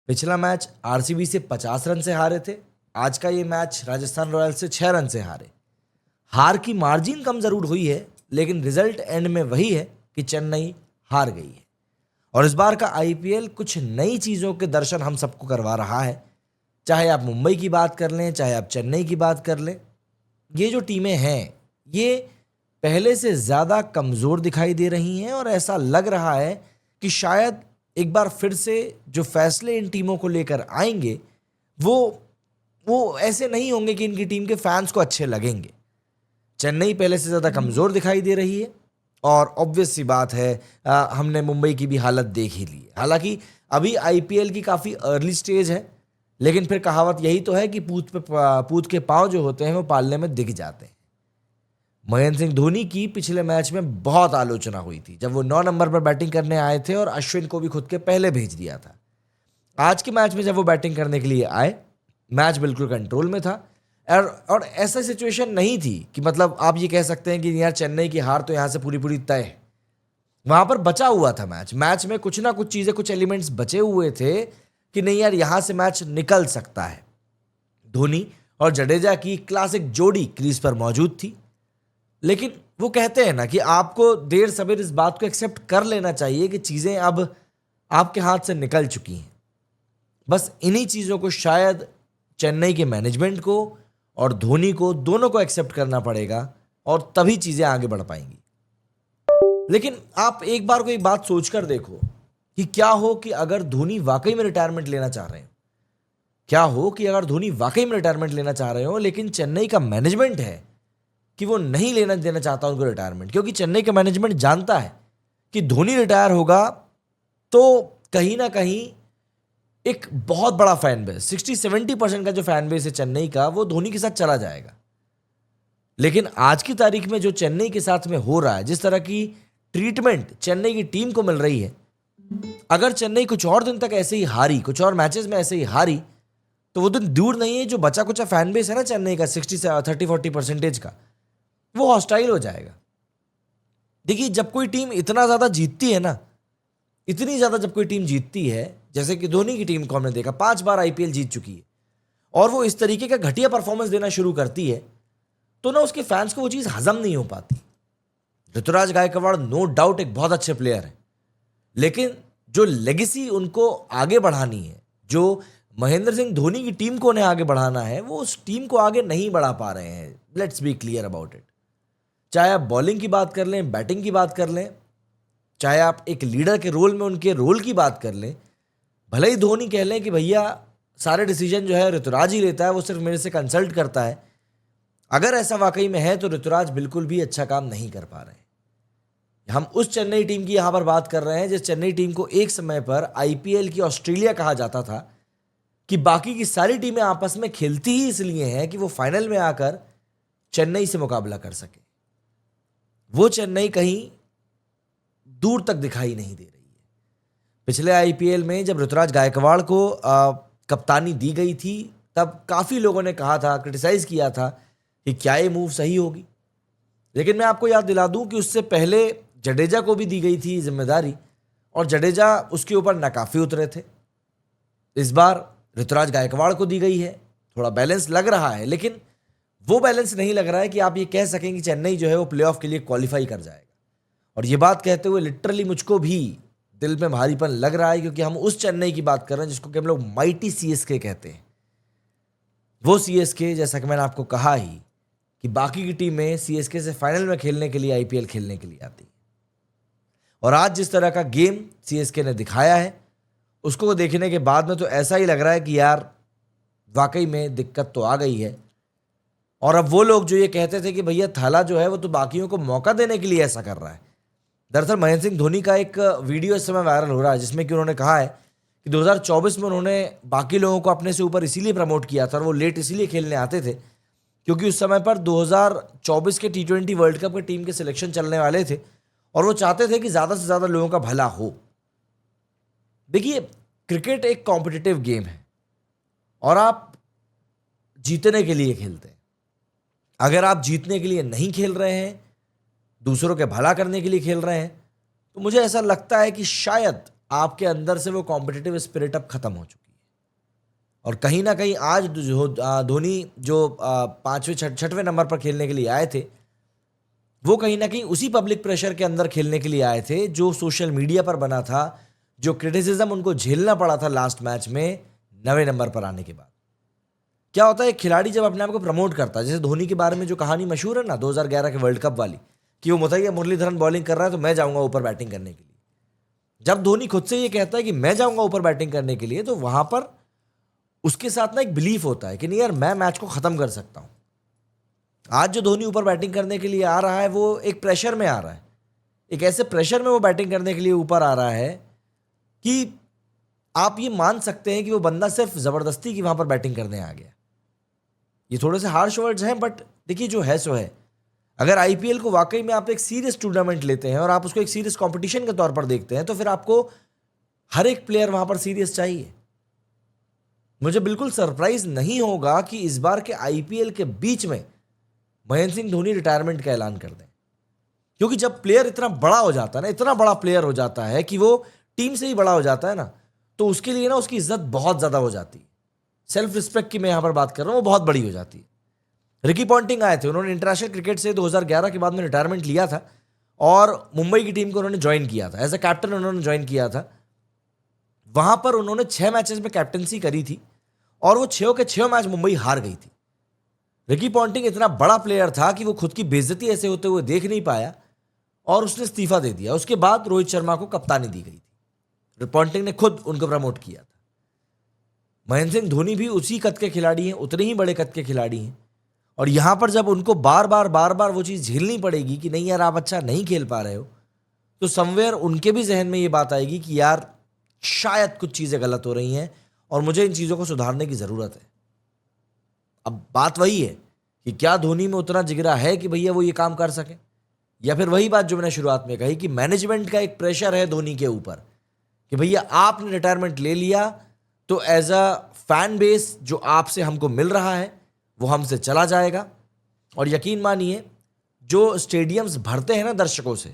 पिछला match RCB से 50 run से हारे थे। आज का ये मैच राजस्थान रॉयल्स से 6 रन से हारे। हार की मार्जिन कम जरूर हुई है, लेकिन रिजल्ट एंड में वही है कि चेन्नई हार गई है। और इस बार का आईपीएल कुछ नई चीज़ों के दर्शन हम सबको करवा रहा है। चाहे आप मुंबई की बात कर लें, चाहे आप चेन्नई की बात कर लें, ये जो टीमें हैं ये पहले से ज़्यादा कमज़ोर दिखाई दे रही हैं और ऐसा लग रहा है कि शायद एक बार फिर से जो फैसले इन टीमों को लेकर आएंगे वो ऐसे नहीं होंगे कि इनकी टीम के फैंस को अच्छे लगेंगे। चेन्नई पहले से ज़्यादा कमज़ोर दिखाई दे रही है और ऑब्वियस सी बात है, हमने मुंबई की भी हालत देख ही ली है। हालांकि अभी आईपीएल की काफ़ी अर्ली स्टेज है, लेकिन फिर कहावत यही तो है कि पूत के पांव जो होते हैं वो पालने में दिख जाते हैं। महेंद्र सिंह धोनी की पिछले मैच में बहुत आलोचना हुई थी जब वो 9 नंबर पर बैटिंग करने आए थे और अश्विन को भी खुद के पहले भेज दिया था। आज के मैच में जब वो बैटिंग करने के लिए आए, मैच बिल्कुल कंट्रोल में था और ऐसा सिचुएशन नहीं थी कि मतलब आप ये कह सकते हैं कि यार चेन्नई की हार तो यहाँ से पूरी पूरी तय है। वहां पर बचा हुआ था मैच में कुछ ना कुछ चीज़ें, कुछ एलिमेंट्स बचे हुए थे कि नहीं यार यहाँ से मैच निकल सकता है। धोनी और जडेजा की क्लासिक जोड़ी क्रीज पर मौजूद थी, लेकिन वो कहते हैं ना कि आपको देर सवेर इस बात को एक्सेप्ट कर लेना चाहिए कि चीज़ें अब आपके हाथ से निकल चुकी हैं। बस इन्हीं चीज़ों को शायद चेन्नई के मैनेजमेंट को और धोनी को, दोनों को एक्सेप्ट करना पड़ेगा और तभी चीज़ें आगे बढ़ पाएंगी। लेकिन आप एक बार को एक बात सोचकर देखो कि क्या हो कि अगर धोनी वाकई में रिटायरमेंट लेना चाह रहे हो, क्या हो कि अगर धोनी वाकई में रिटायरमेंट लेना चाह रहे हो लेकिन चेन्नई का मैनेजमेंट है कि वो नहीं लेना देना चाहता उनको रिटायरमेंट, क्योंकि चेन्नई का मैनेजमेंट जानता है कि धोनी रिटायर होगा तो कहीं ना कहीं एक बहुत बड़ा फैन बेस, 60-70% का जो फैन बेस है चेन्नई का, वो धोनी के साथ चला जाएगा। लेकिन आज की तारीख में जो चेन्नई के साथ में हो रहा है, जिस तरह की ट्रीटमेंट चेन्नई की टीम को मिल रही है, अगर चेन्नई कुछ और दिन तक ऐसे ही हारी, कुछ और मैचेस में ऐसे ही हारी, तो वो दिन दूर नहीं है जो बचा कुचा फैन बेस है ना चेन्नई का 30-40% का, वो हॉस्टाइल हो जाएगा। देखिए, जब कोई टीम इतना ज्यादा जीतती है ना, इतनी ज्यादा जब कोई टीम जीतती है, जैसे कि धोनी की टीम को हमने देखा 5 बार आईपीएल जीत चुकी है, और वो इस तरीके का घटिया परफॉर्मेंस देना शुरू करती है, तो ना उसके फैंस को वो चीज हजम नहीं हो पाती। ऋतुराज गायकवाड़ नो डाउट एक बहुत अच्छे प्लेयर है, लेकिन जो लेगेसी उनको आगे बढ़ानी है, जो महेंद्र सिंह धोनी की टीम को उन्हें आगे बढ़ाना है, वो उस टीम को आगे नहीं बढ़ा पा रहे हैं। Let's be clear about it. चाहे आप बॉलिंग की बात कर लें, बैटिंग की बात कर लें, चाहे आप एक लीडर के रोल में उनके रोल की बात कर लें, भले ही धोनी कह लें कि भैया सारे डिसीजन जो है ऋतुराज ही लेता है, वो सिर्फ मेरे से कंसल्ट करता है, अगर ऐसा वाकई में है तो ऋतुराज बिल्कुल भी अच्छा काम नहीं कर पा रहे हैं। हम उस चेन्नई टीम की यहां पर बात कर रहे हैं जिस चेन्नई टीम को एक समय पर आईपीएल की ऑस्ट्रेलिया कहा जाता था, कि बाकी की सारी टीमें आपस में खेलती ही इसलिए हैं कि वो फाइनल में आकर चेन्नई से मुकाबला कर सके। वो चेन्नई कहीं दूर तक दिखाई नहीं दे रही है। पिछले आईपीएल में जब ऋतुराज गायकवाड़ को कप्तानी दी गई थी, तब काफी लोगों ने कहा था, क्रिटिसाइज किया था कि क्या ये मूव सही होगी। लेकिन मैं आपको याद दिला दूं कि उससे पहले जडेजा को भी दी गई थी जिम्मेदारी, और जडेजा उसके ऊपर नाकाफी उतरे थे। इस बार ऋतुराज गायकवाड़ को दी गई है, थोड़ा बैलेंस लग रहा है, लेकिन वो बैलेंस नहीं लग रहा है कि आप ये कह सकें कि चेन्नई जो है वो प्लेऑफ के लिए क्वालिफाई कर जाएगा। और ये बात कहते हुए लिटरली मुझको भी दिल में भारीपन लग रहा है, क्योंकि हम उस चेन्नई की बात कर रहे हैं जिसको कि हम लोग माइटी सीएसके कहते हैं। वो सीएसके, जैसा कि मैंने आपको कहा ही कि बाकी की टीमें सीएसके से फाइनल में खेलने के लिए, आईपीएल खेलने के लिए आती है। और आज जिस तरह का गेम सीएसके ने दिखाया है, उसको देखने के बाद में तो ऐसा ही लग रहा है कि यार वाकई में दिक्कत तो आ गई है। और अब वो लोग जो ये कहते थे कि भैया थाला जो है वो तो बाकियों को मौका देने के लिए ऐसा कर रहा है, दरअसल महेंद्र सिंह धोनी का एक वीडियो इस समय वायरल हो रहा है जिसमें कि उन्होंने कहा है कि 2024 में उन्होंने बाकी लोगों को अपने से ऊपर इसीलिए प्रमोट किया था और वो लेट इसीलिए खेलने आते थे क्योंकि उस समय पर 2024 के T20 वर्ल्ड कप के टीम के सिलेक्शन चलने वाले थे और वो चाहते थे कि ज़्यादा से ज़्यादा लोगों का भला हो। देखिए, क्रिकेट एक कॉम्पिटिटिव गेम है और आप जीतने के लिए खेलते हैं। अगर आप जीतने के लिए नहीं खेल रहे हैं, दूसरों के भला करने के लिए खेल रहे हैं, तो मुझे ऐसा लगता है कि शायद आपके अंदर से वो कॉम्पिटिटिव स्पिरिट अब खत्म हो चुकी है। और कहीं ना कहीं आज जो धोनी जो 5वें 6वें नंबर पर खेलने के लिए आए थे, वो कहीं ना कहीं उसी पब्लिक प्रेशर के अंदर खेलने के लिए आए थे जो सोशल मीडिया पर बना था, जो क्रिटिसिज्म उनको झेलना पड़ा था लास्ट मैच में 9वें नंबर पर आने के बाद। क्या होता है, एक खिलाड़ी जब अपने आप को प्रमोट करता है, जैसे धोनी के बारे में जो कहानी मशहूर है ना 2011 के वर्ल्ड कप वाली, कि वो मुतैया मुरलीधरन बॉलिंग कर रहा है तो मैं जाऊंगा ऊपर बैटिंग करने के लिए। जब धोनी खुद से ये कहता है कि मैं जाऊंगा ऊपर बैटिंग करने के लिए, तो वहां पर उसके साथ ना एक बिलीफ होता है कि नहीं यार, मैं मैच को खत्म कर सकता हूं। आज जो धोनी ऊपर बैटिंग करने के लिए आ रहा है, वो एक प्रेशर में आ रहा है, एक ऐसे प्रेशर में वो बैटिंग करने के लिए ऊपर आ रहा है कि आप ये मान सकते हैं कि वो बंदा सिर्फ जबरदस्ती की वहां पर बैटिंग करने आ गया। ये थोड़े से हार्श वर्ड्स हैं, बट देखिए जो है सो है। अगर आईपीएल को वाकई में आप एक सीरियस टूर्नामेंट लेते हैं और आप उसको एक सीरियस कंपटीशन के तौर पर देखते हैं, तो फिर आपको हर एक प्लेयर वहां पर सीरियस चाहिए। मुझे बिल्कुल सरप्राइज नहीं होगा कि इस बार के आईपीएल के बीच में महेंद्र सिंह धोनी रिटायरमेंट का ऐलान कर दें, क्योंकि जब प्लेयर इतना बड़ा हो जाता है ना, इतना बड़ा प्लेयर हो जाता है कि वो टीम से ही बड़ा हो जाता है ना, तो उसके लिए ना उसकी इज्जत बहुत ज्यादा हो जाती है। सेल्फ रिस्पेक्ट की मैं यहां पर बात कर रहा हूं, वो बहुत बड़ी हो जाती है। रिकी पॉन्टिंग आए थे, उन्होंने इंटरनेशनल क्रिकेट से 2011 के बाद में रिटायरमेंट लिया था और मुंबई की टीम को उन्होंने ज्वाइन किया था, एज अ कैप्टन उन्होंने ज्वाइन किया था। वहां पर उन्होंने 6 मैचेस में कैप्टनसी करी थी और वो 6 के 6 मैच मुंबई हार गई थी। रिकी पॉन्टिंग इतना बड़ा प्लेयर था कि वो खुद की बेइज्जती ऐसे होते हुए देख नहीं पाया और उसने इस्तीफा दे दिया। उसके बाद रोहित शर्मा को कप्तानी दी गई थी, पॉन्टिंग ने खुद उनको प्रमोट किया था। महेंद्र सिंह धोनी भी उसी कद के खिलाड़ी हैं, उतने ही बड़े कद के खिलाड़ी हैं, और यहां पर जब उनको बार बार वो चीज़ झेलनी पड़ेगी कि नहीं यार आप अच्छा नहीं खेल पा रहे हो, तो समवेयर उनके भी जहन में ये बात आएगी कि यार शायद कुछ चीज़ें गलत हो रही हैं और मुझे इन चीज़ों को सुधारने की ज़रूरत है। अब बात वही है कि क्या धोनी में उतना जिगरा है कि भैया वो ये काम कर सके, या फिर वही बात जो मैंने शुरुआत में कही कि मैनेजमेंट का एक प्रेशर है धोनी के ऊपर कि भैया आपने रिटायरमेंट ले लिया तो एज अ फैन बेस जो आपसे हमको मिल रहा है वो हमसे चला जाएगा। और यकीन मानिए जो स्टेडियम्स भरते हैं ना दर्शकों से,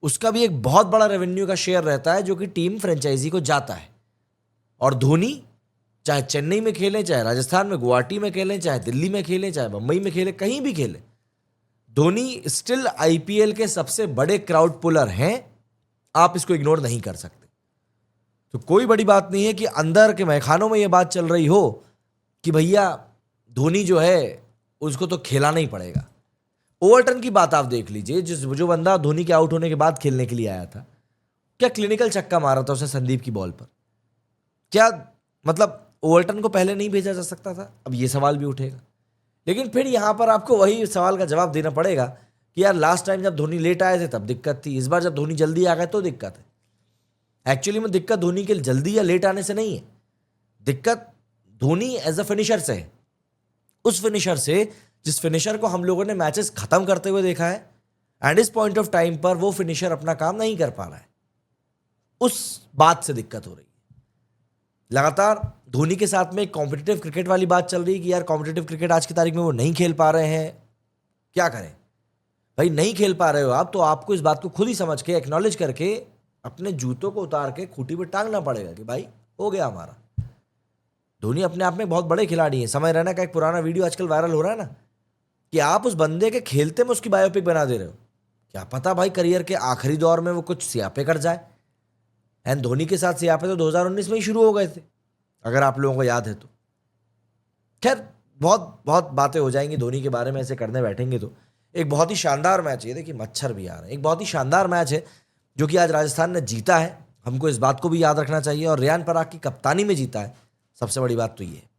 उसका भी एक बहुत बड़ा रेवेन्यू का शेयर रहता है जो कि टीम फ्रेंचाइजी को जाता है। और धोनी चाहे चेन्नई में खेलें, चाहे राजस्थान में गुवाहाटी में खेलें, चाहे दिल्ली में खेलें, चाहे मुंबई में खेलें, कहीं भी खेलें, धोनी स्टिल आईपीएल के सबसे बड़े क्राउड पुलर हैं। आप इसको इग्नोर नहीं कर सकते। तो कोई बड़ी बात नहीं है कि अंदर के मैखानों में यह बात चल रही हो कि भैया धोनी जो है उसको तो खिलाना ही पड़ेगा। ओवरटन की बात आप देख लीजिए, जो बंदा धोनी के आउट होने के बाद खेलने के लिए आया था, क्या क्लिनिकल छक्का मारा था उसने संदीप की बॉल पर। क्या मतलब ओवरटन को पहले नहीं भेजा जा सकता था? अब ये सवाल भी उठेगा। लेकिन फिर यहां पर आपको वही सवाल का जवाब देना पड़ेगा कि यार लास्ट टाइम जब धोनी लेट आए थे तब दिक्कत थी, इस बार जब धोनी जल्दी आ गए तो दिक्कत है। एक्चुअली में दिक्कत धोनी के जल्दी या लेट आने से नहीं है, दिक्कत धोनी एज अ फिनिशर से है। उस फिनिशर से जिस फिनिशर को हम लोगों ने मैचेस खत्म करते हुए देखा है, एंड इस पॉइंट ऑफ टाइम पर वो फिनिशर अपना काम नहीं कर पा रहा है, उस बात से दिक्कत हो रही है। लगातार धोनी के साथ में एक कॉम्पिटिटिव क्रिकेट वाली बात चल रही है कि यार कॉम्पिटिटिव क्रिकेट आज की तारीख में वो नहीं खेल पा रहे हैं। क्या करें भाई, नहीं खेल पा रहे हो आप तो आपको इस बात को खुद ही समझ के एक्नॉलेज करके अपने जूतों को उतार के खूंटी पे टांगना पड़ेगा कि भाई हो गया हमारा। धोनी अपने आप में बहुत बड़े खिलाड़ी हैं। समय रैना का एक पुराना वीडियो आजकल वायरल हो रहा है ना, कि आप उस बंदे के खेलते में उसकी बायोपिक बना दे रहे हो। क्या पता भाई करियर के आखिरी दौर में वो कुछ सियापे कर जाए। एंड धोनी के साथ सियापे तो 2019 में ही शुरू हो गए थे, अगर आप लोगों को याद है तो। खैर बहुत बहुत बातें हो जाएंगी धोनी के बारे में, ऐसे करने बैठेंगे तो। एक बहुत ही शानदार मैच है, देखिए मच्छर भी आ रहे हैं, एक बहुत ही शानदार मैच है जो कि आज राजस्थान ने जीता है। हमको इस बात को भी याद रखना चाहिए, और रेयान पराग की कप्तानी में जीता है, सबसे बड़ी बात तो ये है।